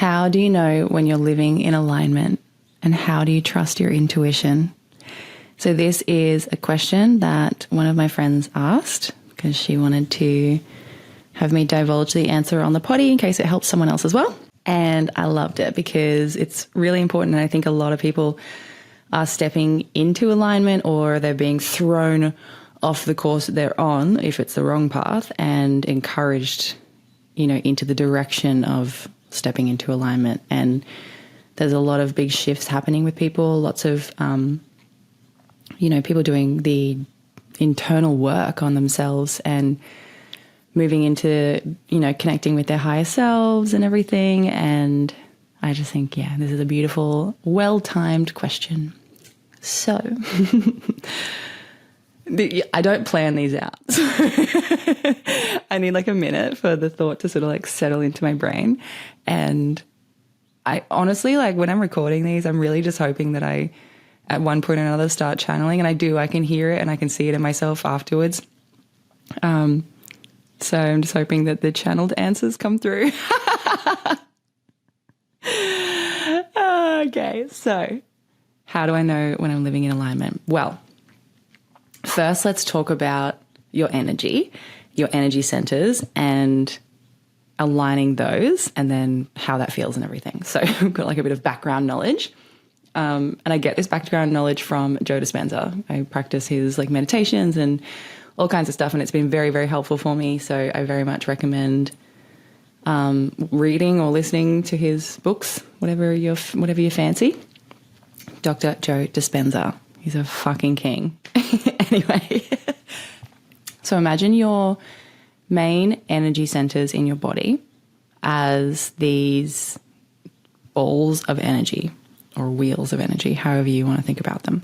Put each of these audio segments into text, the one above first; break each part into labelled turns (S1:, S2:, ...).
S1: How do you know when you're living in alignment, and how do you trust your intuition? So this is a question that one of my friends asked because she wanted to have me divulge the answer on the potty in case it helps someone else as well. And I loved it because it's really important. And I think a lot of people are stepping into alignment, or they're being thrown off the course that they're on if it's the wrong path, and encouraged, into the direction of stepping into alignment. And there's a lot of big shifts happening with people, lots of, people doing the internal work on themselves and moving into, connecting with their higher selves and everything. And I just think, this is a beautiful, well-timed question. So I don't plan these out. I need like a minute for the thought to sort of like settle into my brain. And I honestly, like when I'm recording these, I'm really just hoping that I, at one point or another, start channeling. And I can hear it and I can see it in myself afterwards. So I'm just hoping that the channeled answers come through. Okay, so how do I know when I'm living in alignment? Well, first let's talk about your energy centers, and aligning those, and then how that feels and everything. So I've got like a bit of background knowledge. And I get this background knowledge from Joe Dispenza. I practice his like meditations and all kinds of stuff, and it's been very, very helpful for me. So I very much recommend reading or listening to his books, whatever you fancy. Dr. Joe Dispenza. He's a fucking king. Anyway, so imagine your main energy centers in your body as these balls of energy, or wheels of energy, however you want to think about them.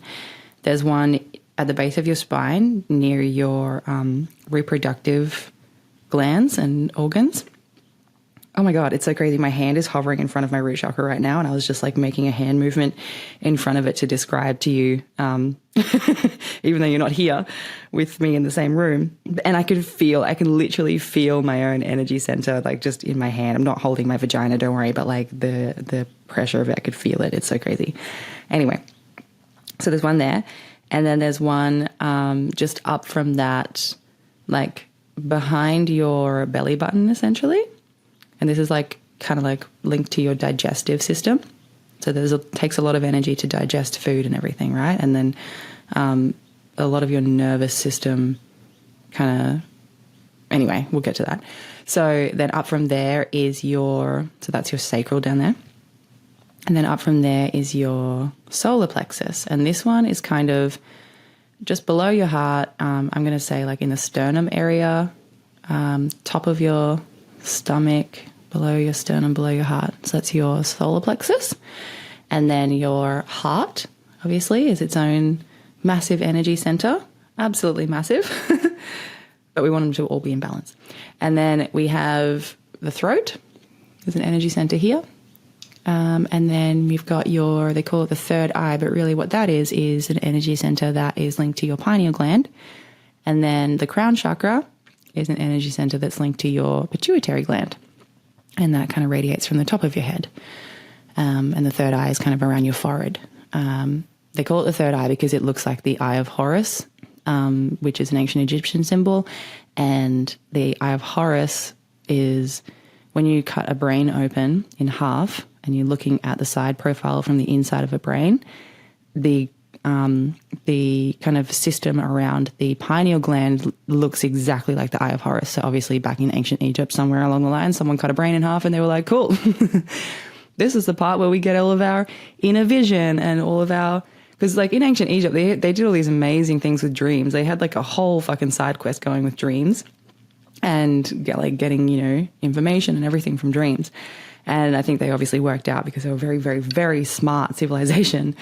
S1: There's one at the base of your spine near your reproductive glands and organs. Oh my God, it's so crazy. My hand is hovering in front of my root chakra right now, and I was just like making a hand movement in front of it to describe to you, even though you're not here with me in the same room. And I can literally feel my own energy center, like just in my hand. I'm not holding my vagina, don't worry, but like the pressure of it, I could feel it. It's so crazy. Anyway, so there's one there. And then there's one just up from that, like behind your belly button, essentially. And this is like kind of like linked to your digestive system. So takes a lot of energy to digest food and everything, right? And then a lot of your nervous system anyway, we'll get to that. So then up from there is so that's your sacral down there. And then up from there is your solar plexus. And this one is kind of just below your heart. I'm going to say like in the sternum area, top of your stomach, below your sternum, below your heart. So that's your solar plexus. And then your heart, obviously, is its own massive energy center. Absolutely massive. But we want them to all be in balance. And then we have the throat. There's an energy center here. And then you've got they call it the third eye, but really what that is an energy center that is linked to your pineal gland. And then the crown chakra is an energy center that's linked to your pituitary gland. And that kind of radiates from the top of your head. And the third eye is kind of around your forehead. They call it the third eye because it looks like the Eye of Horus, which is an ancient Egyptian symbol. And the Eye of Horus is when you cut a brain open in half and you're looking at the side profile from the inside of a brain, the kind of system around the pineal gland looks exactly like the Eye of Horus. So obviously back in ancient Egypt, somewhere along the line, someone cut a brain in half and they were like, cool, this is the part where we get all of our inner vision and all of our, because like in ancient Egypt, they did all these amazing things with dreams. They had like a whole fucking side quest going with dreams and getting, information and everything from dreams. And I think they obviously worked out, because they were very, very, very smart civilization.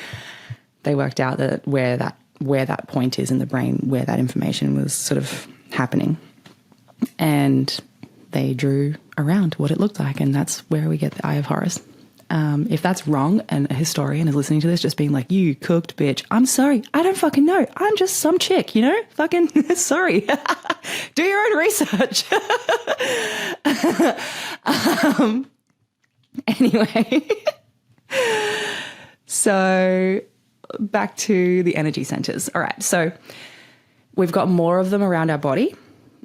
S1: They worked out that where that point is in the brain, where that information was sort of happening. And they drew around what it looked like, and that's where we get the Eye of Horus. If that's wrong and a historian is listening to this just being like, you cooked bitch, I'm sorry, I don't fucking know. I'm just some chick, fucking sorry. Do your own research. Anyway, so back to the energy centers. All right. So we've got more of them around our body,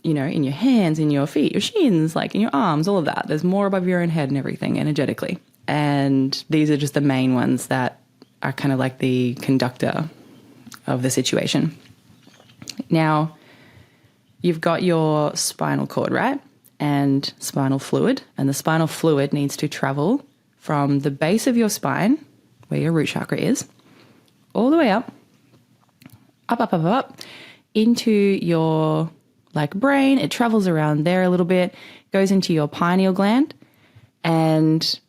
S1: you know, in your hands, in your feet, your shins, like in your arms, all of that. There's more above your own head and everything energetically. And these are just the main ones that are kind of like the conductor of the situation. Now, you've got your spinal cord, right? And spinal fluid. And the spinal fluid needs to travel from the base of your spine, where your root chakra is, all the way up, into your like brain. It travels around there a little bit, goes into your pineal gland. And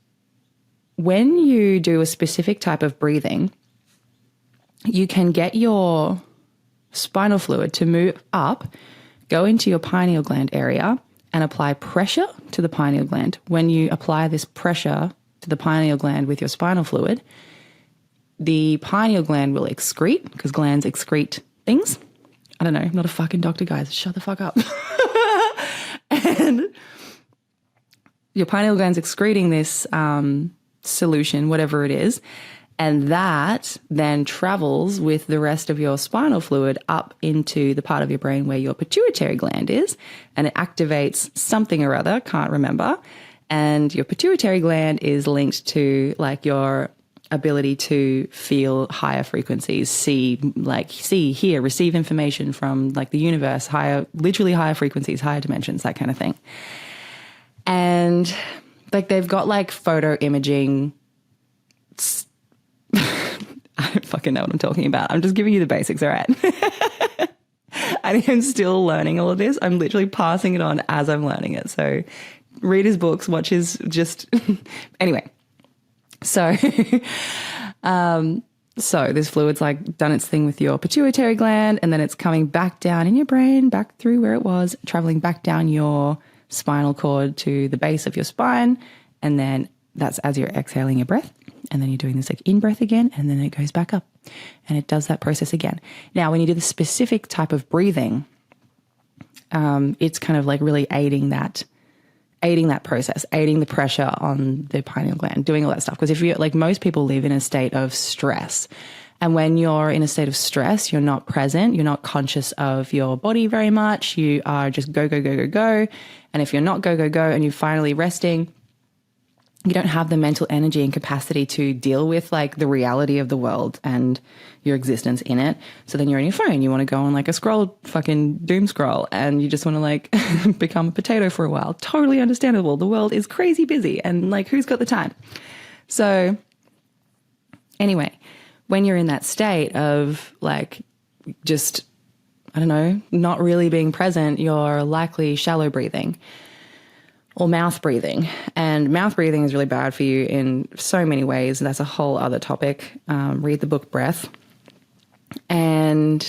S1: when you do a specific type of breathing, you can get your spinal fluid to move up, go into your pineal gland area, and apply pressure to the pineal gland. When you apply this pressure to the pineal gland with your spinal fluid, the pineal gland will excrete, because glands excrete things. I don't know, I'm not a fucking doctor, guys. Shut the fuck up. And your pineal gland's excreting this solution, whatever it is, and that then travels with the rest of your spinal fluid up into the part of your brain where your pituitary gland is, and it activates something or other, can't remember. And your pituitary gland is linked to like your ability to feel higher frequencies, see, hear, receive information from like the universe, literally higher frequencies, higher dimensions, that kind of thing. And like they've got like photo imaging. I don't fucking know what I'm talking about. I'm just giving you the basics, all right? I am still learning all of this. I'm literally passing it on as I'm learning it. So read his books, watch his anyway. So, so this fluid's like done its thing with your pituitary gland, and then it's coming back down in your brain, back through where it was, traveling back down your spinal cord to the base of your spine. And then that's as you're exhaling your breath. And then you're doing this like in breath again, and then it goes back up and it does that process again. Now, when you do the specific type of breathing, it's kind of like really aiding that process, aiding the pressure on the pineal gland, doing all that stuff. Because if you like, most people live in a state of stress. And when you're in a state of stress, you're not present, you're not conscious of your body very much. You are just go, go, go, go, go. And if you're not go, go, go, and you're finally resting, you don't have the mental energy and capacity to deal with like the reality of the world and your existence in it. So then you're on your phone, you want to go on like a fucking doom scroll, and you just want to like become a potato for a while. Totally understandable. The world is crazy busy, and like, who's got the time? So anyway, when you're in that state of like, just, I don't know, not really being present, you're likely shallow breathing or mouth breathing. And mouth breathing is really bad for you in so many ways. That's a whole other topic. Read the book Breath. And,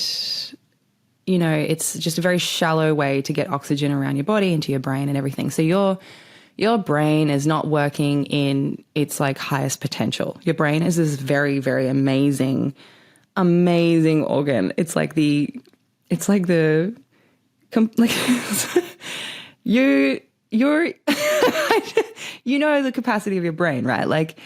S1: you know, it's just a very shallow way to get oxygen around your body, into your brain and everything. So your brain is not working in its like highest potential. Your brain is this very, very amazing organ. It's like you're you know the capacity of your brain, right? Like,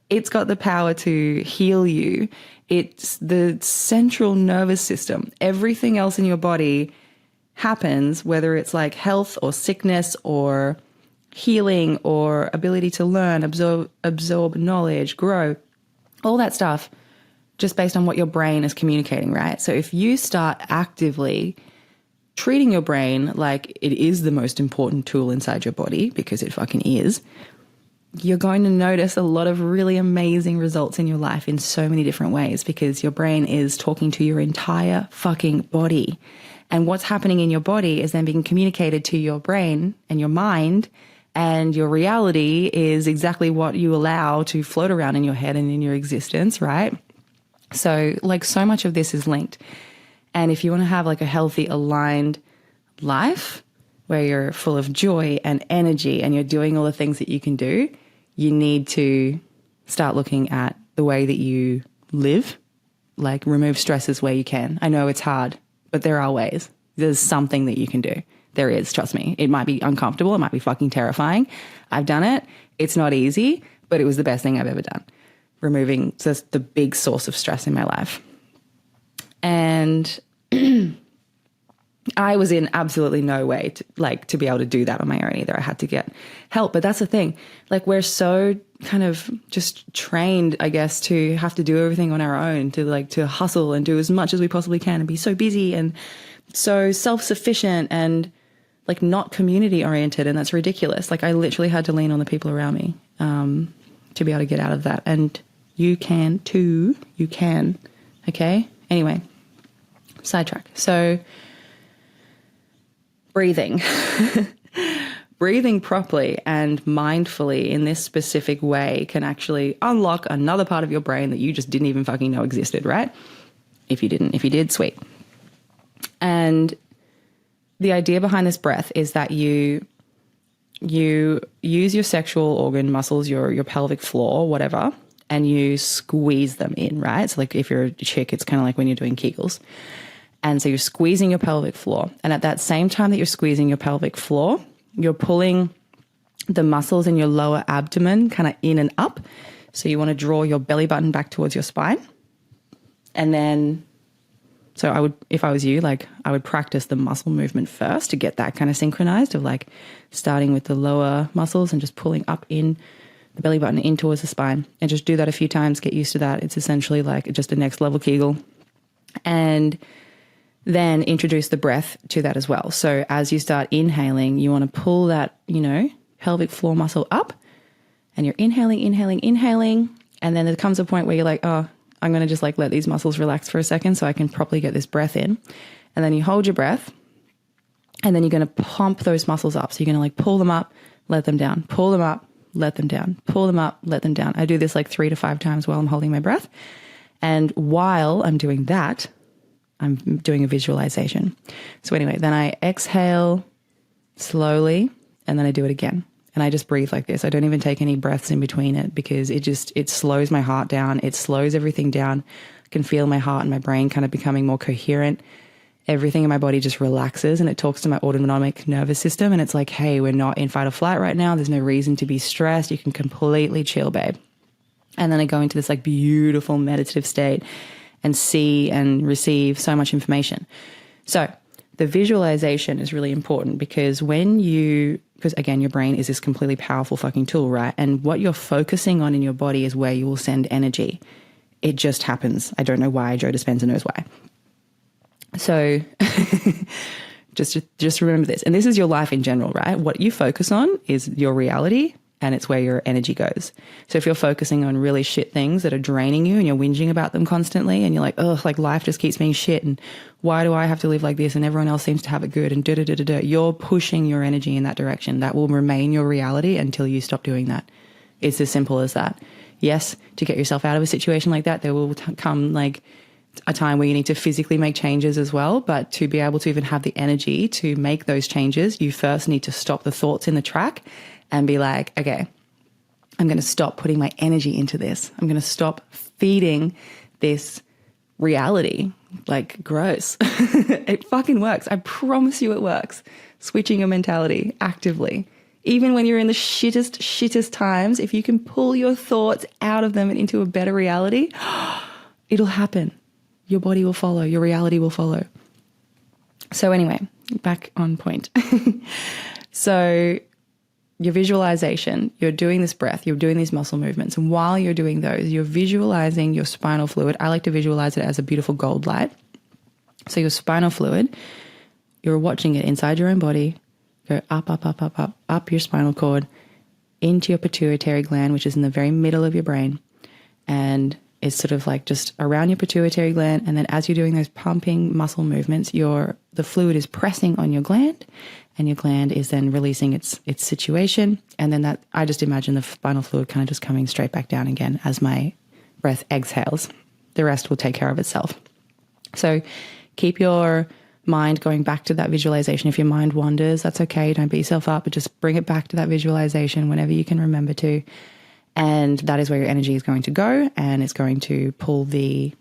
S1: it's got the power to heal you. It's the central nervous system. Everything else in your body happens, whether it's like health or sickness or healing or ability to learn, absorb knowledge, grow, all that stuff, just based on what your brain is communicating, right? So if you start actively treating your brain like it is the most important tool inside your body, because it fucking is, you're going to notice a lot of really amazing results in your life in so many different ways, because your brain is talking to your entire fucking body. And what's happening in your body is then being communicated to your brain and your mind, and your reality is exactly what you allow to float around in your head and in your existence, right? So like, so much of this is linked. And if you want to have like a healthy, aligned life where you're full of joy and energy and you're doing all the things that you can do, you need to start looking at the way that you live, like remove stresses where you can. I know it's hard, but there are ways. There's something that you can do. There is, trust me. It might be uncomfortable. It might be fucking terrifying. I've done it. It's not easy, but it was the best thing I've ever done. Removing just the big source of stress in my life. And I was in absolutely no way to be able to do that on my own either. I had to get help. But that's the thing. Like, we're so kind of just trained, I guess, to have to do everything on our own, to hustle and do as much as we possibly can and be so busy and so self-sufficient and like not community oriented. And that's ridiculous. Like, I literally had to lean on the people around me to be able to get out of that. And you can too. You can. Okay. Anyway, sidetrack. So breathing. Breathing properly and mindfully in this specific way can actually unlock another part of your brain that you just didn't even fucking know existed, right? If you did, sweet. And the idea behind this breath is that you use your sexual organ muscles, your pelvic floor, whatever, and you squeeze them in, right? So like if you're a chick, it's kind of like when you're doing Kegels. And so you're squeezing your pelvic floor. And at that same time that you're squeezing your pelvic floor, you're pulling the muscles in your lower abdomen kind of in and up. So you want to draw your belly button back towards your spine. And then, so I would, if I was you, like I would practice the muscle movement first to get that kind of synchronized of like starting with the lower muscles and just pulling up in the belly button in towards the spine. And just do that a few times, get used to that. It's essentially like just a next level Kegel. And then introduce the breath to that as well. So as you start inhaling, you want to pull that, pelvic floor muscle up and you're inhaling. And then there comes a point where you're like, oh, I'm going to just like let these muscles relax for a second so I can properly get this breath in. And then you hold your breath and then you're going to pump those muscles up. So you're going to like pull them up, let them down, pull them up, let them down, pull them up, let them down. I do this like 3 to 5 times while I'm holding my breath. And while I'm doing that, I'm doing a visualization. So anyway, then I exhale slowly and then I do it again. And I just breathe like this. I don't even take any breaths in between it because it slows my heart down. It slows everything down. I can feel my heart and my brain kind of becoming more coherent. Everything in my body just relaxes and it talks to my autonomic nervous system. And it's like, hey, we're not in fight or flight right now. There's no reason to be stressed. You can completely chill, babe. And then I go into this like beautiful meditative state and see and receive so much information. So the visualization is really important because because again, your brain is this completely powerful fucking tool, right? And what you're focusing on in your body is where you will send energy. It just happens. I don't know why. Joe Dispenza knows why. So just remember this. And this is your life in general, right? What you focus on is your reality. And it's where your energy goes. So if you're focusing on really shit things that are draining you and you're whinging about them constantly and you're like, ugh, like life just keeps being shit and why do I have to live like this and everyone else seems to have it good and da-da-da-da-da, you're pushing your energy in that direction. That will remain your reality until you stop doing that. It's as simple as that. Yes, to get yourself out of a situation like that, there will come like a time where you need to physically make changes as well. But to be able to even have the energy to make those changes, you first need to stop the thoughts in the track and be like, okay, I'm going to stop putting my energy into this. I'm going to stop feeding this reality. Like, gross. It fucking works. I promise you it works. Switching your mentality actively. Even when you're in the shittest times, if you can pull your thoughts out of them and into a better reality, it'll happen. Your body will follow. Your reality will follow. So anyway, back on point. So your visualization, you're doing this breath, you're doing these muscle movements. And while you're doing those, you're visualizing your spinal fluid. I like to visualize it as a beautiful gold light. So your spinal fluid, you're watching it inside your own body, go up your spinal cord, into your pituitary gland, which is in the very middle of your brain. And it's sort of like just around your pituitary gland. And then as you're doing those pumping muscle movements, the fluid is pressing on your gland. And your gland is then releasing its situation. And then I just imagine the spinal fluid kind of just coming straight back down again as my breath exhales. The rest will take care of itself. So keep your mind going back to that visualization. If your mind wanders, that's okay. Don't beat yourself up, but just bring it back to that visualization whenever you can remember to. And that is where your energy is going to go. And it's going to pull the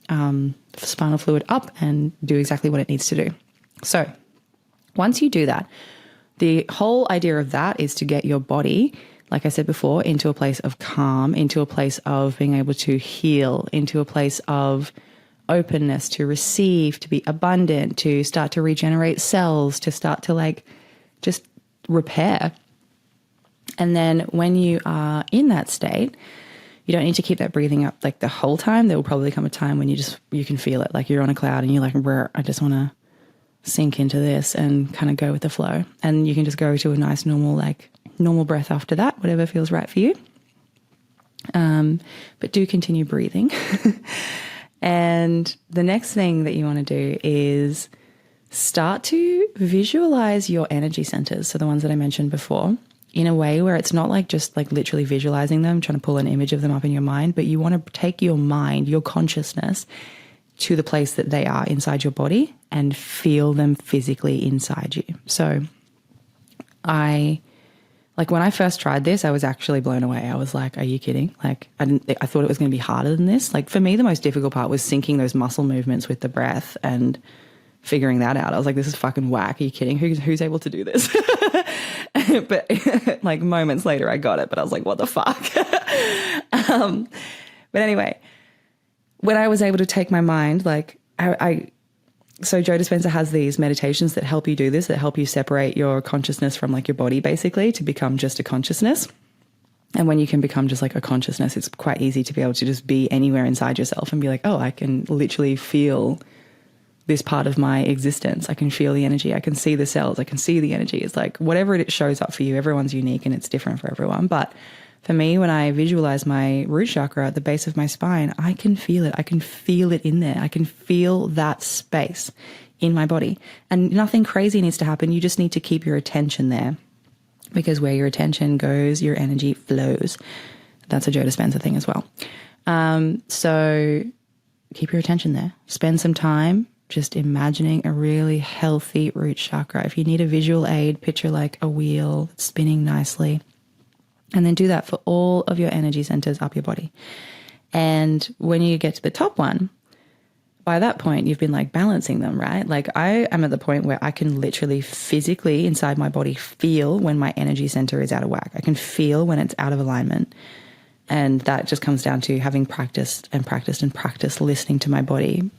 S1: spinal fluid up and do exactly what it needs to do. So Once you do that, the whole idea of that is to get your body, like I said before, into a place of calm, into a place of being able to heal, into a place of openness to receive, to be abundant, to start to regenerate cells, to start to like just repair. And then when you are in that state, you don't need to keep that breathing up like the whole time. There will probably come a time when you can feel it, like you're on a cloud and you're like, I just want to sink into this and kind of go with the flow. And you can just go to a nice normal breath after that, whatever feels right for you. But do continue breathing. And the next thing that you want to do is start to visualize your energy centers. So the ones that I mentioned before, in a way where it's not like just like literally visualizing them, trying to pull an image of them up in your mind, but you want to take your mind, your consciousness to the place that they are inside your body and feel them physically inside you. So when I first tried this, I was actually blown away. I was like, are you kidding? Like I thought it was going to be harder than this. Like for me, the most difficult part was syncing those muscle movements with the breath and figuring that out. I was like, this is fucking whack. Are you kidding? Who's able to do this? But like moments later I got it, but I was like, what the fuck? But anyway, when I was able to take my mind, like so Joe Dispenza has these meditations that help you do this, that help you separate your consciousness from like your body basically to become just a consciousness. And when you can become just like a consciousness, it's quite easy to be able to just be anywhere inside yourself and be like, oh, I can literally feel this part of my existence. I can feel the energy. I can see the cells. I can see the energy. It's like whatever it shows up for you, everyone's unique and it's different for everyone. But for me, when I visualize my root chakra at the base of my spine, I can feel it. I can feel it in there. I can feel that space in my body. And nothing crazy needs to happen. You just need to keep your attention there, because where your attention goes, your energy flows. That's a Joe Dispenza thing as well. So keep your attention there. Spend some time just imagining a really healthy root chakra. If you need a visual aid, picture like a wheel spinning nicely. And then do that for all of your energy centers up your body. And when you get to the top one, by that point, you've been like balancing them, right? Like I am at the point where I can literally physically inside my body feel when my energy center is out of whack. I can feel when it's out of alignment. And that just comes down to having practiced and practiced and practiced listening to my body,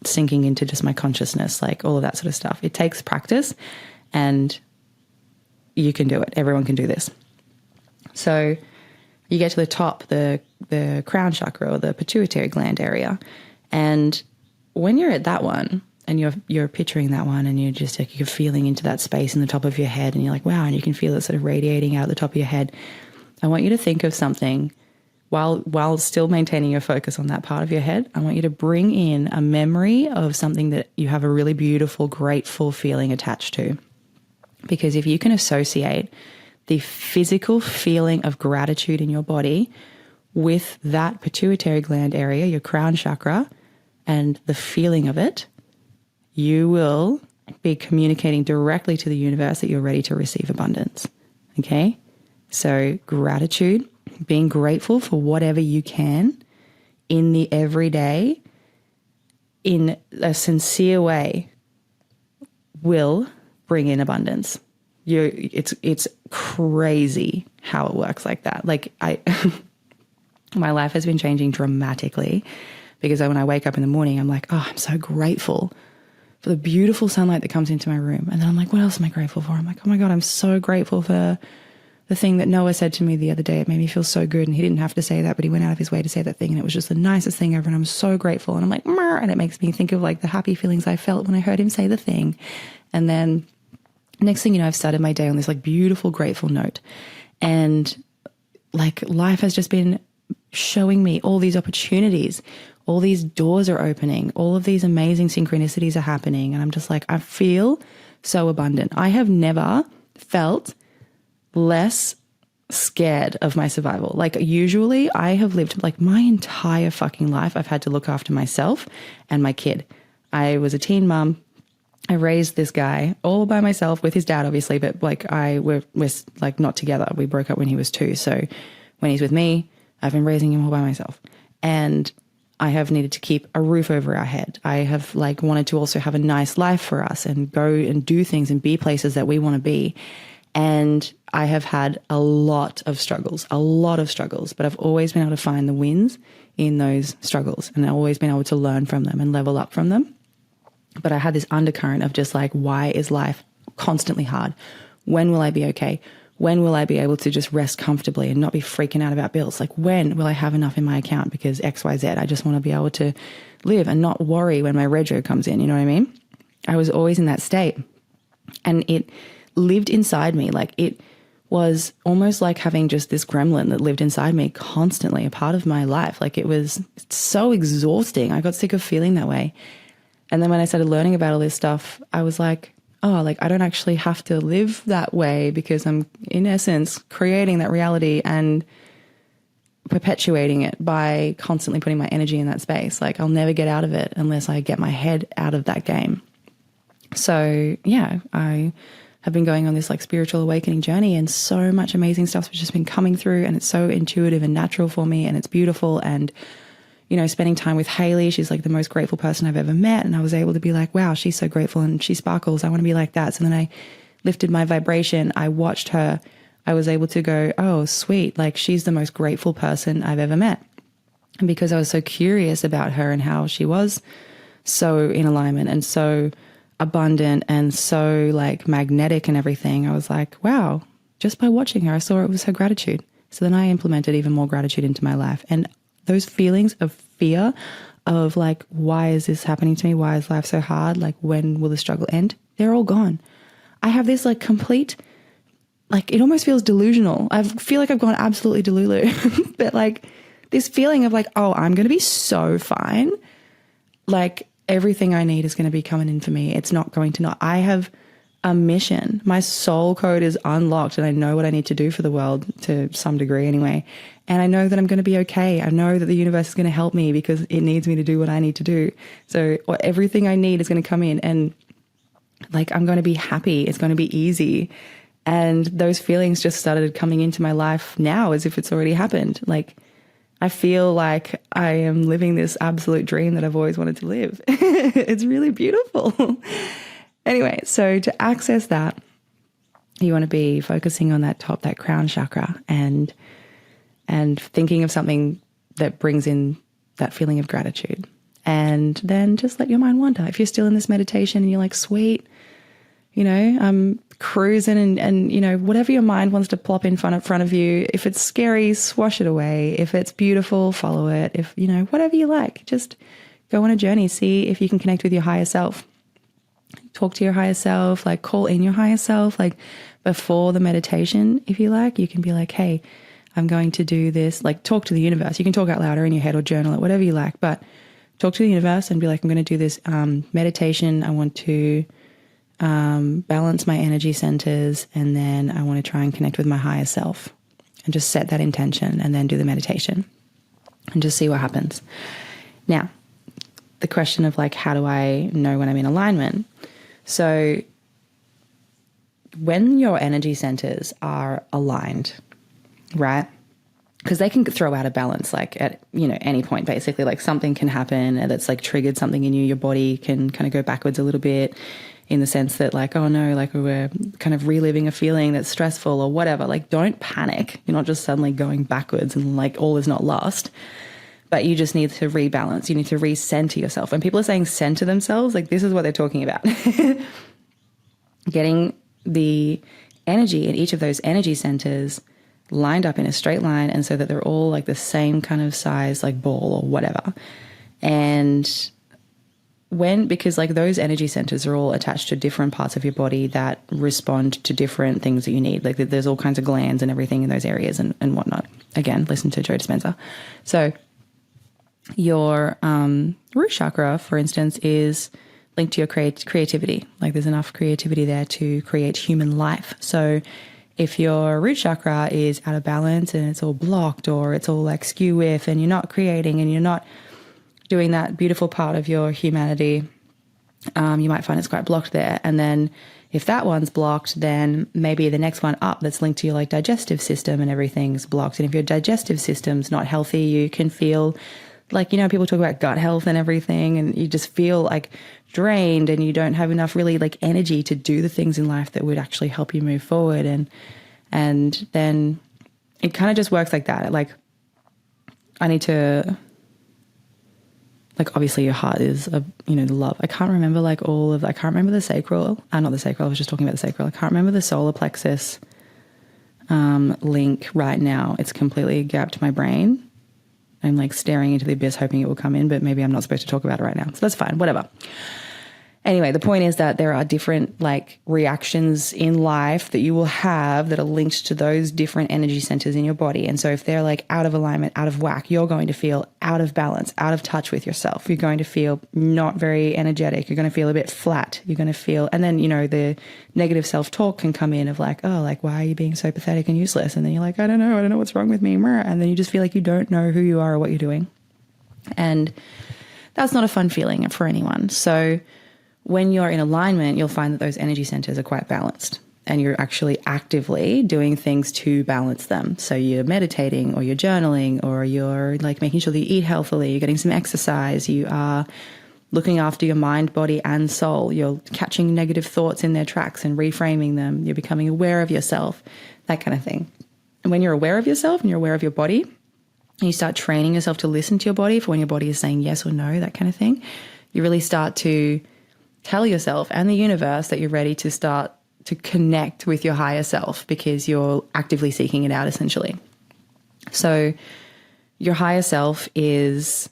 S1: sinking into just my consciousness, like all of that sort of stuff. It takes practice and you can do it. Everyone can do this. So you get to the top, the crown chakra or the pituitary gland area. And when you're at that one and you're picturing that one and you're just like, you're feeling into that space in the top of your head and you're like, wow, and you can feel it sort of radiating out the top of your head. I want you to think of something while still maintaining your focus on that part of your head. I want you to bring in a memory of something that you have a really beautiful, grateful feeling attached to. Because if you can associate the physical feeling of gratitude in your body with that pituitary gland area, your crown chakra, and the feeling of it, you will be communicating directly to the universe that you're ready to receive abundance. Okay? So gratitude, being grateful for whatever you can in the everyday, in a sincere way, will bring in abundance. It's crazy how it works like that. Like my life has been changing dramatically because when I wake up in the morning, I'm like, oh, I'm so grateful for the beautiful sunlight that comes into my room. And then I'm like, what else am I grateful for? I'm like, oh my God, I'm so grateful for the thing that Noah said to me the other day. It made me feel so good. And he didn't have to say that, but he went out of his way to say that thing. And it was just the nicest thing ever. And I'm so grateful. And I'm like, and it makes me think of like the happy feelings I felt when I heard him say the thing. And then next thing you know, I've started my day on this like beautiful, grateful note. And like life has just been showing me all these opportunities, all these doors are opening, all of these amazing synchronicities are happening. And I'm just like, I feel so abundant. I have never felt less scared of my survival. Like usually I have lived like my entire fucking life. I've had to look after myself and my kid. I was a teen mom. I raised this guy all by myself with his dad, obviously, but like we're like not together. We broke up when he was 2. So when he's with me, I've been raising him all by myself. And I have needed to keep a roof over our head. I have like wanted to also have a nice life for us and go and do things and be places that we want to be. And I have had a lot of struggles, but I've always been able to find the wins in those struggles, and I've always been able to learn from them and level up from them. But I had this undercurrent of just like, why is life constantly hard? When will I be okay? When will I be able to just rest comfortably and not be freaking out about bills? Like, when will I have enough in my account because X, Y, Z? I just want to be able to live and not worry when my rego comes in. You know what I mean? I was always in that state, and it lived inside me. Like, it was almost like having just this gremlin that lived inside me constantly, a part of my life. Like, it was so exhausting. I got sick of feeling that way. And then when I started learning about all this stuff, I was like, oh, like I don't actually have to live that way, because I'm in essence creating that reality and perpetuating it by constantly putting my energy in that space. Like, I'll never get out of it unless I get my head out of that game. So yeah, I have been going on this like spiritual awakening journey, and so much amazing stuff's just been coming through, and it's so intuitive and natural for me, and it's beautiful. And you know, spending time with Haley, she's like the most grateful person I've ever met. And I was able to be like, wow, she's so grateful and she sparkles. I want to be like that. So then I lifted my vibration. I watched her. I was able to go, oh, sweet. Like, she's the most grateful person I've ever met. And because I was so curious about her and how she was so in alignment and so abundant and so like magnetic and everything, I was like, wow, just by watching her, I saw it was her gratitude. So then I implemented even more gratitude into my life. And those feelings of fear of like, why is this happening to me? Why is life so hard? Like, when will the struggle end? They're all gone. I have this like complete, like, it almost feels delusional. I feel like I've gone absolutely delulu, but like this feeling of like, oh, I'm going to be so fine. Like, everything I need is going to be coming in for me. It's not going to not. I have a mission. My soul code is unlocked, and I know what I need to do for the world to some degree anyway. And I know that I'm going to be okay. I know that the universe is going to help me because it needs me to do what I need to do. So everything I need is going to come in, and like, I'm going to be happy. It's going to be easy. And those feelings just started coming into my life now as if it's already happened. Like, I feel like I am living this absolute dream that I've always wanted to live. It's really beautiful. Anyway, so to access that, you want to be focusing on that top, that crown chakra, and thinking of something that brings in that feeling of gratitude. And then just let your mind wander. If you're still in this meditation and you're like, sweet, you know, I'm cruising, and you know, whatever your mind wants to plop in front of you, if it's scary, swash it away. If it's beautiful, follow it. If, you know, whatever you like, just go on a journey. See if you can connect with your higher self. Talk to your higher self, like call in your higher self, like before the meditation, if you like, you can be like, hey, I'm going to do this, like talk to the universe. You can talk out louder in your head or journal it, whatever you like, but talk to the universe and be like, I'm going to do this meditation. I want to balance my energy centers, and then I want to try and connect with my higher self, and just set that intention and then do the meditation and just see what happens. Now, the question of like, how do I know when I'm in alignment? So when your energy centers are aligned, right? Because they can throw out of balance, like at, you know, any point, basically, like something can happen that's like triggered something in you. Your body can kind of go backwards a little bit, in the sense that like, oh no, like we're kind of reliving a feeling that's stressful or whatever. Like, don't panic. You're not just suddenly going backwards and like all is not lost. But you just need to rebalance. You need to recenter yourself. When people are saying center themselves, like this is what they're talking about. Getting the energy in each of those energy centers lined up in a straight line, and so that they're all like the same kind of size, like ball or whatever. And because like those energy centers are all attached to different parts of your body that respond to different things that you need. Like there's all kinds of glands and everything in those areas and whatnot. Again, listen to Joe Dispenza. So your root chakra, for instance, is linked to your creativity. Like there's enough creativity there to create human life. So if your root chakra is out of balance and it's all blocked, or it's all like skew with, and you're not creating and you're not doing that beautiful part of your humanity, you might find it's quite blocked there. And then if that one's blocked, then maybe the next one up that's linked to your like digestive system and everything's blocked. And if your digestive system's not healthy, you can feel Like, you know, people talk about gut health and everything, and you just feel like drained and you don't have enough really like energy to do the things in life that would actually help you move forward. And then it kind of just works like that. Like, I need to, like, obviously your heart is, you know, the love. I can't remember I can't remember the sacral. Not the sacral. I was just talking about the sacral. I can't remember the solar plexus link right now. It's completely gapped my brain. I'm like staring into the abyss hoping it will come in, but maybe I'm not supposed to talk about it right now. So that's fine, whatever. Anyway, the point is that there are different like reactions in life that you will have that are linked to those different energy centers in your body. And so if they're like out of alignment, out of whack, you're going to feel out of balance, out of touch with yourself. You're going to feel not very energetic. You're going to feel a bit flat. You're going to feel, and then, you know, the negative self-talk can come in of like, oh, like, why are you being so pathetic and useless? And then you're like, I don't know what's wrong with me. And then you just feel like you don't know who you are or what you're doing. And that's not a fun feeling for anyone. So when you're in alignment, you'll find that those energy centers are quite balanced and you're actually actively doing things to balance them. So you're meditating or you're journaling or you're like making sure that you eat healthily, you're getting some exercise, you are looking after your mind, body and soul. You're catching negative thoughts in their tracks and reframing them. You're becoming aware of yourself, that kind of thing. And when you're aware of yourself and you're aware of your body, and you start training yourself to listen to your body for when your body is saying yes or no, that kind of thing, you really start to tell yourself and the universe that you're ready to start to connect with your higher self because you're actively seeking it out, essentially. So your higher self is,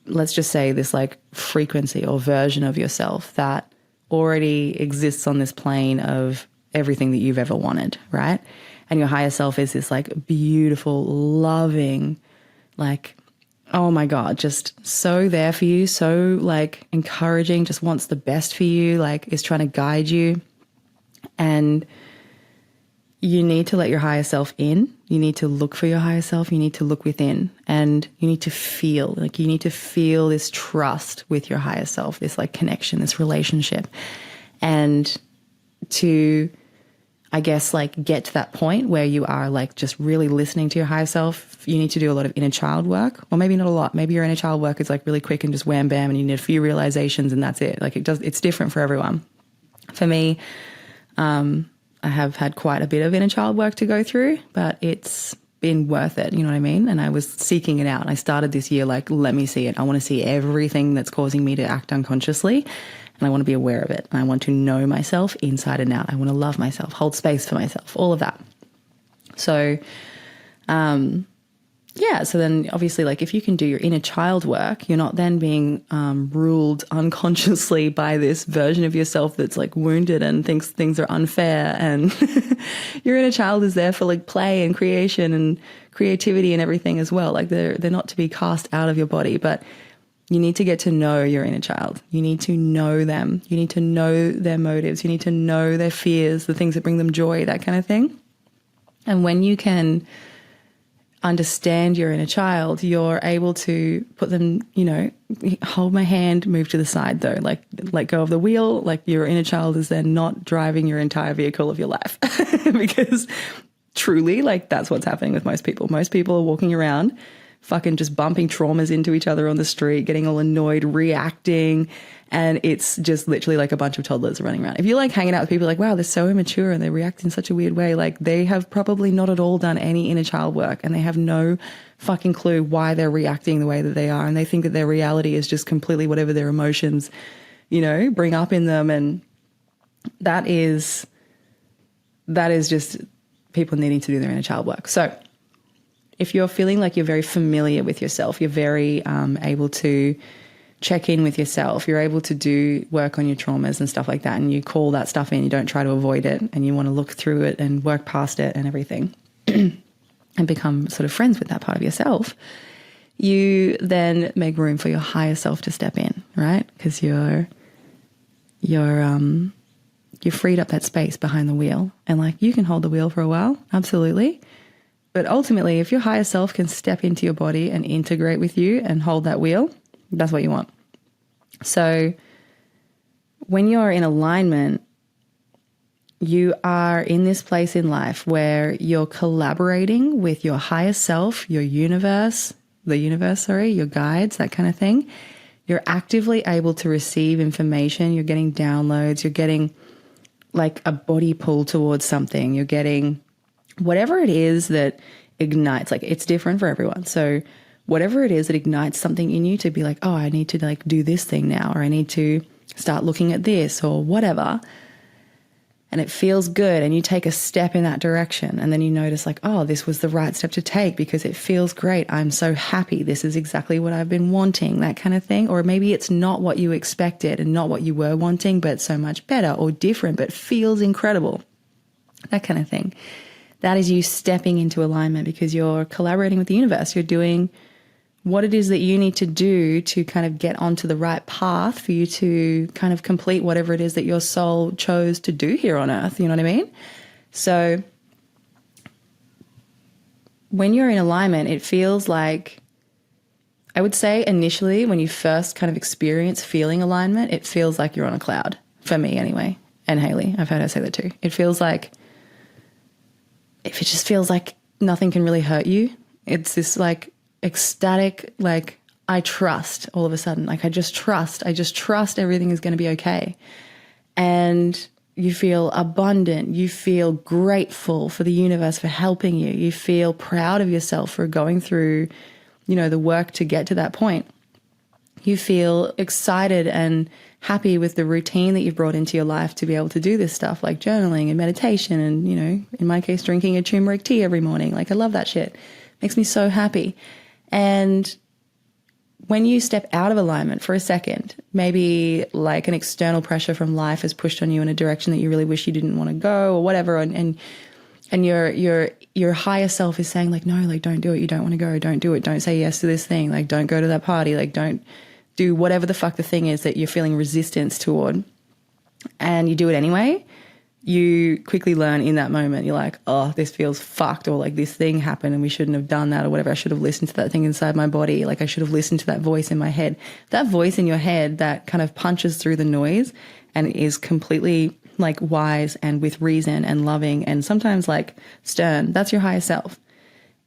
S1: let's just say, this like frequency or version of yourself that already exists on this plane of everything that you've ever wanted, right? And your higher self is this like beautiful, loving, like, oh my God, just so there for you, so like encouraging, just wants the best for you, like is trying to guide you. And you need to let your higher self in. You need to look for your higher self. You need to look within and you need to feel, like you need to feel this trust with your higher self, this like connection, this relationship. And to, I guess, like get to that point where you are like just really listening to your higher self, you need to do a lot of inner child work, or maybe not a lot. Maybe your inner child work is like really quick and just wham bam and you need a few realizations and that's it. Like it's different for everyone. For me, I have had quite a bit of inner child work to go through, but it's been worth it. You know what I mean? And I was seeking it out. I started this year like, let me see it. I want to see everything that's causing me to act unconsciously. And I want to be aware of it. And I want to know myself inside and out. I want to love myself, hold space for myself, all of that. So, yeah. So then obviously, like if you can do your inner child work, you're not then being ruled unconsciously by this version of yourself that's like wounded and thinks things are unfair. And your inner child is there for like play and creation and creativity and everything as well. Like they're not to be cast out of your body, but you need to get to know your inner child. You need to know them. You need to know their motives. You need to know their fears, the things that bring them joy, that kind of thing. And when you can understand your inner child, you're able to put them, you know, hold my hand, move to the side though, like let go of the wheel. Like your inner child is then not driving your entire vehicle of your life because truly, like that's what's happening with most people. Most people are walking around fucking just bumping traumas into each other on the street, getting all annoyed, reacting. And it's just literally like a bunch of toddlers running around. If you like hanging out with people like, wow, they're so immature and they react in such a weird way, like they have probably not at all done any inner child work and they have no fucking clue why they're reacting the way that they are. And they think that their reality is just completely whatever their emotions, you know, bring up in them. And that is just people needing to do their inner child work. So if you're feeling like you're very familiar with yourself, you're very able to check in with yourself, you're able to do work on your traumas and stuff like that, and you call that stuff in, you don't try to avoid it, and you want to look through it and work past it and everything and become sort of friends with that part of yourself, you then make room for your higher self to step in, right? Because you're freed up that space behind the wheel, and like you can hold the wheel for a while, absolutely. But ultimately, if your higher self can step into your body and integrate with you and hold that wheel, that's what you want. So when you're in alignment, you are in this place in life where you're collaborating with your higher self, your universe, the universe, your guides, that kind of thing, you're actively able to receive information. You're getting downloads. You're getting like a body pull towards something. You're getting whatever it is that ignites. Like, it's different for everyone. So whatever it is that ignites something in you to be like, oh, I need to like do this thing now, or I need to start looking at this or whatever. And it feels good, and you take a step in that direction, and then you notice like, oh, this was the right step to take because it feels great. I'm so happy. This is exactly what I've been wanting, that kind of thing. Or maybe it's not what you expected and not what you were wanting, but so much better or different, but feels incredible, that kind of thing. That is you stepping into alignment because you're collaborating with the universe. You're doing what it is that you need to do to kind of get onto the right path for you to kind of complete whatever it is that your soul chose to do here on earth. You know what I mean? So when you're in alignment, it feels like, I would say initially when you first kind of experience feeling alignment, it feels like you're on a cloud, for me anyway. And Haley, I've heard her say that too. It just feels like nothing can really hurt you. It's this like ecstatic, like I trust all of a sudden, like I just trust everything is going to be okay. And you feel abundant. You feel grateful for the universe for helping you. You feel proud of yourself for going through, the work to get to that point. You feel excited and happy with the routine that you've brought into your life to be able to do this stuff like journaling and meditation and, in my case, drinking a turmeric tea every morning. Like I love that shit. Makes me so happy. And when you step out of alignment for a second, maybe like an external pressure from life has pushed on you in a direction that you really wish you didn't want to go or whatever, and your higher self is saying like, no, like don't do it, you don't want to go, don't do it, don't say yes to this thing, like don't go to that party, like don't do whatever the fuck the thing is that you're feeling resistance toward, and you do it anyway. You quickly learn in that moment, you're like, oh, this feels fucked, or like this thing happened and we shouldn't have done that or whatever. I should have listened to that thing inside my body. Like I should have listened to that voice in my head. That voice in your head that kind of punches through the noise and is completely like wise and with reason and loving and sometimes like stern. That's your higher self.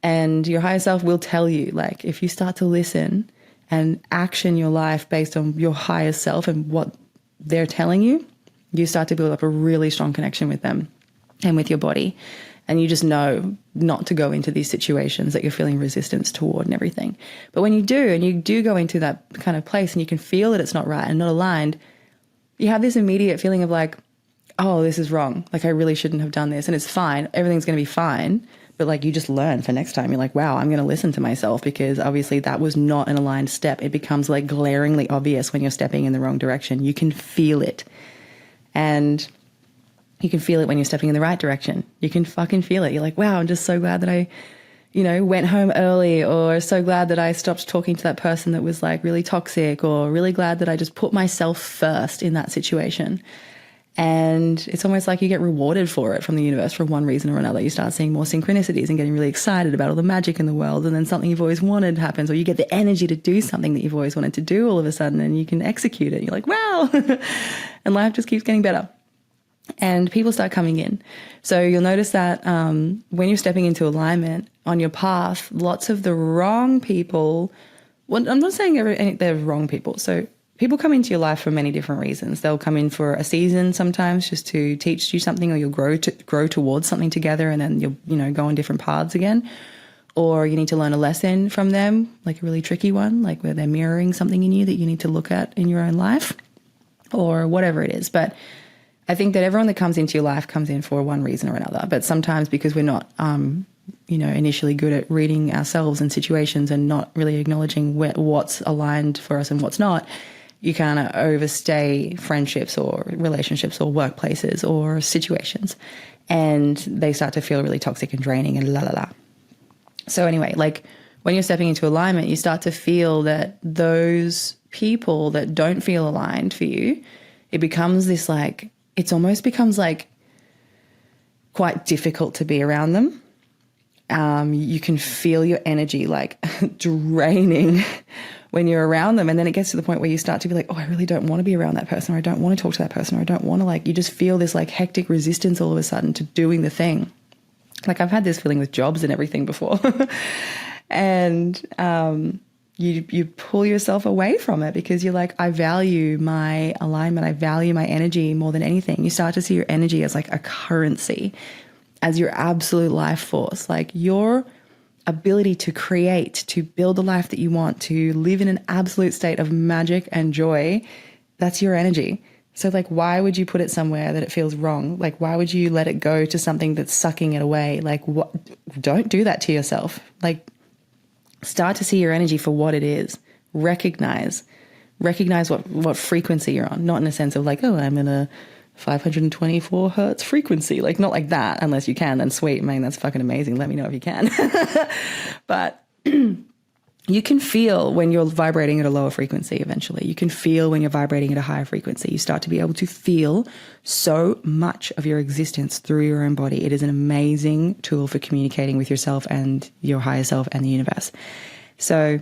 S1: And your higher self will tell you, like, if you start to listen and action your life based on your higher self and what they're telling you, you start to build up a really strong connection with them and with your body. And you just know not to go into these situations that you're feeling resistance toward and everything. But when you do, and you do go into that kind of place and you can feel that it's not right and not aligned, you have this immediate feeling of like, oh, this is wrong. Like I really shouldn't have done this. And it's fine. Everything's going to be fine. But like you just learn for next time. You're like, wow, I'm going to listen to myself because obviously that was not an aligned step. It becomes like glaringly obvious when you're stepping in the wrong direction. You can feel it. And you can feel it when you're stepping in the right direction. You can fucking feel it. You're like, wow, I'm just so glad that I, went home early, or so glad that I stopped talking to that person that was like really toxic, or really glad that I just put myself first in that situation. And it's almost like you get rewarded for it from the universe for one reason or another. You start seeing more synchronicities and getting really excited about all the magic in the world. And then something you've always wanted happens, or you get the energy to do something that you've always wanted to do all of a sudden, and you can execute it. You're like, wow. And life just keeps getting better. And people start coming in. So you'll notice that when you're stepping into alignment on your path, lots of the wrong people, well, I'm not saying they're wrong people. So people come into your life for many different reasons. They'll come in for a season sometimes just to teach you something, or you'll grow towards something together, and then you'll go on different paths again. Or you need to learn a lesson from them, like a really tricky one, like where they're mirroring something in you that you need to look at in your own life, or whatever it is. But I think that everyone that comes into your life comes in for one reason or another. But sometimes because we're not, initially good at reading ourselves and situations and not really acknowledging what's aligned for us and what's not, you kind of overstay friendships or relationships or workplaces or situations, and they start to feel really toxic and draining and la la la. So anyway, like when you're stepping into alignment, you start to feel that those people that don't feel aligned for you, it becomes this like, it almost becomes like quite difficult to be around them. You can feel your energy like draining when you're around them. And then it gets to the point where you start to be like, oh, I really don't want to be around that person, or I don't want to talk to that person, or I don't want to, like, you just feel this like hectic resistance all of a sudden to doing the thing. Like I've had this feeling with jobs and everything before. And you pull yourself away from it because you're like, I value my alignment. I value my energy more than anything. You start to see your energy as like a currency, as your absolute life force, like your ability to create, to build the life that you want, to live in an absolute state of magic and joy. That's your energy. So like, why would you put it somewhere that it feels wrong? Like, why would you let it go to something that's sucking it away? Like, what? Don't do that to yourself. Like, start to see your energy for what it is. Recognize what frequency you're on. Not in a sense of like, oh, I'm in a 524 hertz frequency. Like, not like that. Unless you can, then sweet. Man, that's fucking amazing. Let me know if you can. But you can feel when you're vibrating at a lower frequency eventually. You can feel when you're vibrating at a higher frequency. You start to be able to feel so much of your existence through your own body. It is an amazing tool for communicating with yourself and your higher self and the universe. So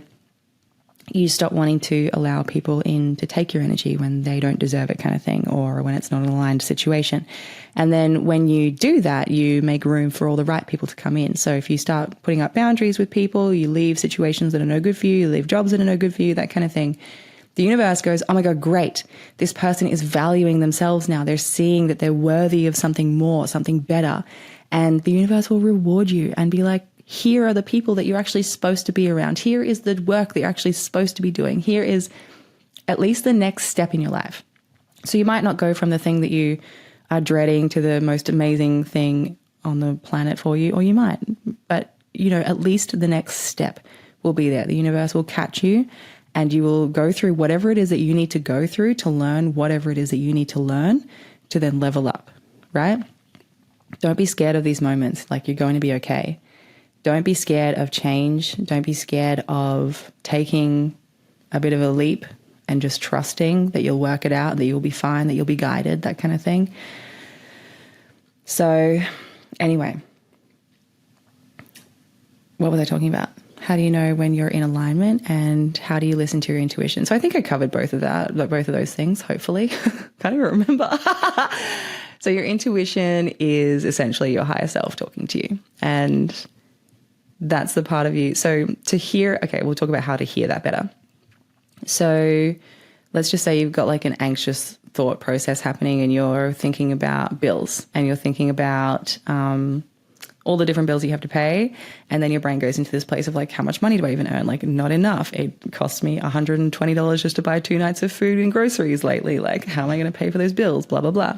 S1: you stop wanting to allow people in to take your energy when they don't deserve it, kind of thing, or when it's not an aligned situation. And then when you do that, you make room for all the right people to come in. So if you start putting up boundaries with people, you leave situations that are no good for you leave jobs that are no good for you, that kind of thing. The universe goes, oh my God, great. This person is valuing themselves now. They're seeing that they're worthy of something more, something better. And the universe will reward you and be like, here are the people that you're actually supposed to be around. Here is the work that you're actually supposed to be doing. Here is at least the next step in your life. So you might not go from the thing that you are dreading to the most amazing thing on the planet for you, or you might. But, you know, at least the next step will be there. The universe will catch you and you will go through whatever it is that you need to go through to learn whatever it is that you need to learn to then level up, right? Don't be scared of these moments. Like, you're going to be okay. Don't be scared of change. Don't be scared of taking a bit of a leap and just trusting that you'll work it out, that you'll be fine, that you'll be guided, that kind of thing. So anyway, what was I talking about? How do you know when you're in alignment, and how do you listen to your intuition? So I think I covered both of those things, hopefully. Can't even remember. So your intuition is essentially your higher self talking to you, and that's the part of you. So to hear, okay, we'll talk about how to hear that better. So let's just say you've got like an anxious thought process happening and you're thinking about bills and you're thinking about all the different bills you have to pay. And then your brain goes into this place of like, how much money do I even earn? Like, not enough. It cost me $120 just to buy 2 nights of food and groceries lately. Like, how am I going to pay for those bills? Blah, blah, blah.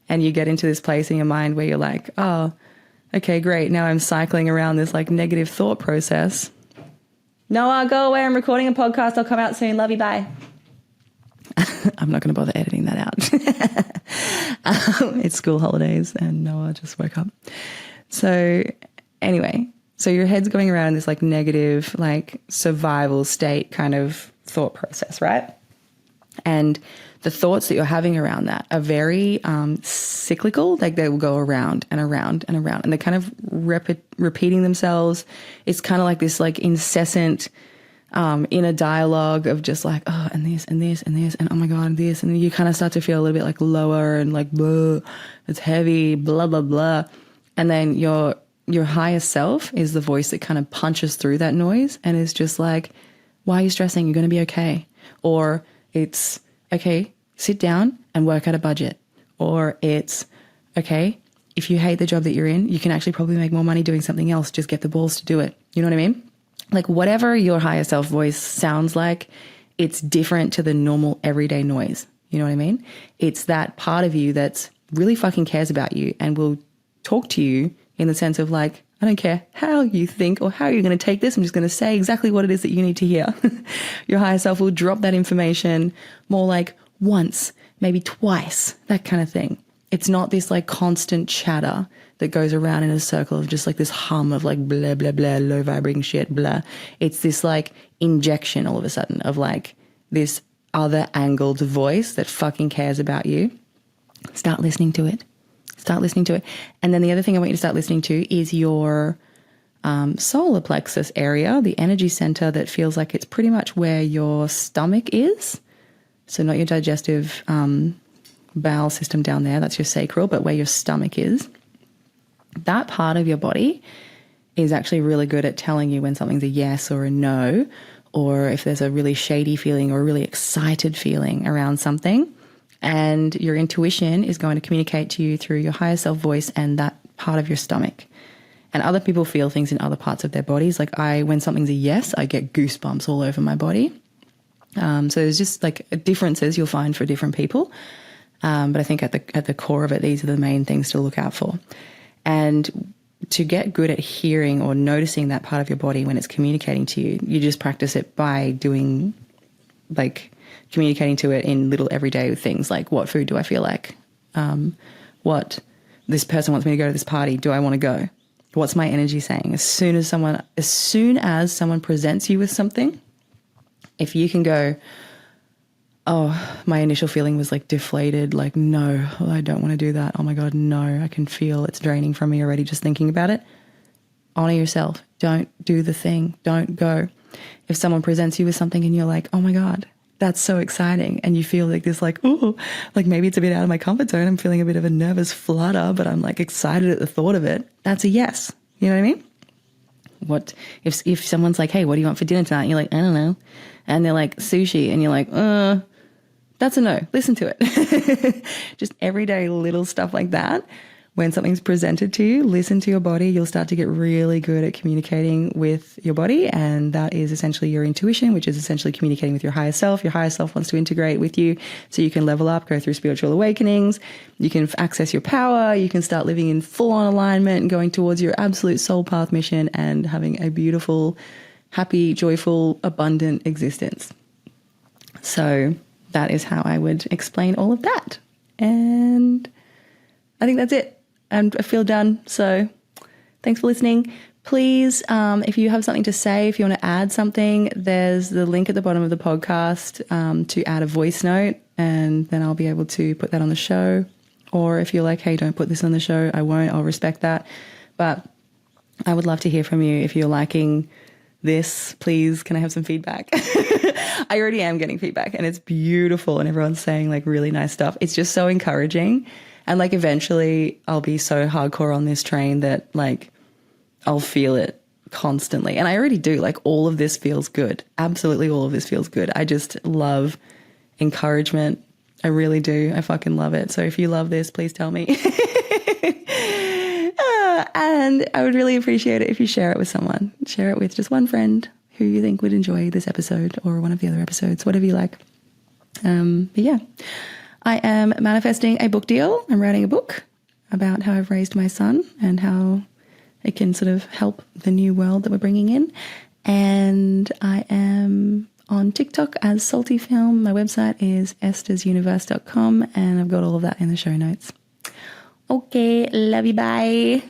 S1: And you get into this place in your mind where you're like, oh, okay, great. Now I'm cycling around this like negative thought process. Noah, go away. I'm recording a podcast. I'll come out soon. Love you. Bye. I'm not going to bother editing that out. It's school holidays and Noah just woke up. So anyway, so your head's going around in this like negative, like survival state kind of thought process, right? And the thoughts that you're having around that are very cyclical. Like, they will go around and around and around, and they're kind of repeating themselves. It's kind of like this like incessant inner dialogue of just like, oh, and this and this and this, and oh my God, and this. And you kind of start to feel a little bit like lower and like, blah, it's heavy, blah, blah, blah. And then your higher self is the voice that kind of punches through that noise and is just like, why are you stressing? You're going to be okay. Or it's, okay, sit down and work out a budget. Or it's, okay, if you hate the job that you're in, you can actually probably make more money doing something else. Just get the balls to do it. You know what I mean? Like, whatever your higher self voice sounds like, it's different to the normal everyday noise. You know what I mean? It's that part of you that's really fucking cares about you and will talk to you in the sense of like, I don't care how you think or how you're going to take this. I'm just going to say exactly what it is that you need to hear. Your higher self will drop that information more like once, maybe twice, that kind of thing. It's not this like constant chatter that goes around in a circle of just like this hum of like blah, blah, blah, low vibrating shit, blah. It's this like injection all of a sudden of like this other angled voice that fucking cares about you. Start listening to it. Start listening to it. And then the other thing I want you to start listening to is your solar plexus area, the energy center that feels like it's pretty much where your stomach is. So not your digestive bowel system down there, that's your sacral, but where your stomach is. That part of your body is actually really good at telling you when something's a yes or a no, or if there's a really shady feeling or a really excited feeling around something. And your intuition is going to communicate to you through your higher self voice and that part of your stomach. And other people feel things in other parts of their bodies. Like when something's a yes, I get goosebumps all over my body. So there's just like differences you'll find for different people. But I think at the core of it, these are the main things to look out for. And to get good at hearing or noticing that part of your body when it's communicating to you, you just practice it by doing, like, communicating to it in little everyday things like, what food do I feel like? What this person wants me to go to this party. Do I want to go? What's my energy saying? As soon as someone presents you with something, if you can go, oh, my initial feeling was like deflated, like, no, I don't want to do that. Oh my God, no, I can feel it's draining from me already just thinking about it. Honor yourself. Don't do the thing. Don't go. If someone presents you with something and you're like, oh my God, that's so exciting, and you feel like this, like, oh, like maybe it's a bit out of my comfort zone. I'm feeling a bit of a nervous flutter, but I'm like excited at the thought of it. That's a yes. You know what I mean? What if someone's like, hey, what do you want for dinner tonight? And you're like, I don't know. And they're like, sushi. And you're like, that's a no. Listen to it. Just everyday little stuff like that. When something's presented to you, listen to your body. You'll start to get really good at communicating with your body. And that is essentially your intuition, which is essentially communicating with your higher self. Your higher self wants to integrate with you so you can level up, go through spiritual awakenings. You can access your power. You can start living in full-on alignment and going towards your absolute soul path mission and having a beautiful, happy, joyful, abundant existence. So that is how I would explain all of that. And I think that's it. And I feel done. So thanks for listening. Please, if you have something to say, if you want to add something, there's the link at the bottom of the podcast to add a voice note, and then I'll be able to put that on the show. Or if you're like, hey, don't put this on the show, I won't. I'll respect that. But I would love to hear from you. If you're liking this, please, can I have some feedback? I already am getting feedback and it's beautiful and everyone's saying like really nice stuff. It's just so encouraging. And like eventually I'll be so hardcore on this train that like I'll feel it constantly. And I already do. Like all of this feels good. Absolutely all of this feels good. I just love encouragement. I really do. I fucking love it. So if you love this, please tell me. And I would really appreciate it if you share it with someone. Share it with just one friend who you think would enjoy this episode or one of the other episodes, whatever you like. But yeah, I am manifesting a book deal. I'm writing a book about how I've raised my son and how it can sort of help the new world that we're bringing in. And I am on TikTok as Salty Film. My website is estersuniverse.com and I've got all of that in the show notes. Okay, love you, bye.